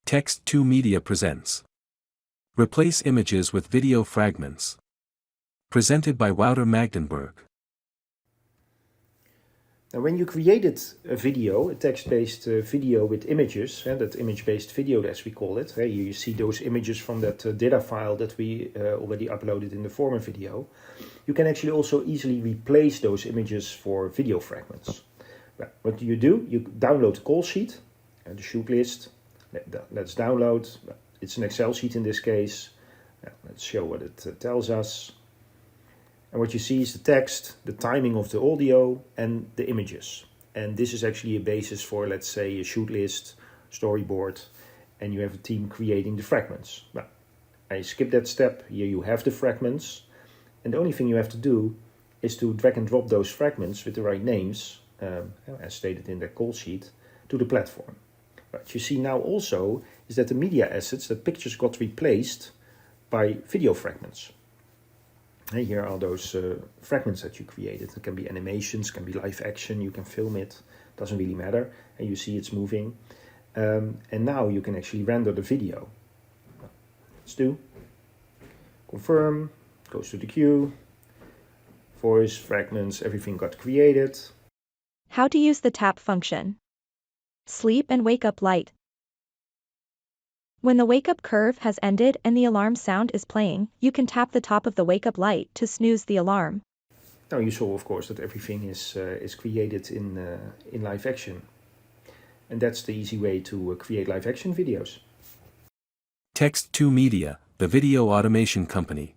Text 2 Media presents. Replace images with video fragments. Presented by Wouter Magdenburg. Now, when you created a video, a text-based video with images, that image-based video as we call it, you see those images from that data file that we already uploaded in the former video, you can actually also easily replace those images for video fragments. Well, what do? You download the call sheet, the shoot list. Let's download. It's an Excel sheet in this case. Let's show what it tells us. And what you see is the text, the timing of the audio, and the images. And this is actually a basis for, let's say, a shoot list, storyboard, and you have a team creating the fragments. Now, I skip that step. Here you have the fragments. And the only thing you have to do is to drag and drop those fragments with the right names, as stated in the call sheet, to the platform. What you see now also is that the media assets, the pictures, got replaced by video fragments. And here are those fragments that you created. It can be animations, can be live action, you can film it, doesn't really matter. And you see it's moving. And now you can actually render the video. Let's do. Confirm, goes to the queue. Voice, fragments, everything got created. How to use the tap function. Sleep and wake up light. When the wake up curve has ended and the alarm sound is playing, you can tap the top of the wake up light to snooze the alarm. Now you saw, of course, that everything is created in live action. And that's the easy way to create live action videos. Text 2 Media, the video automation company.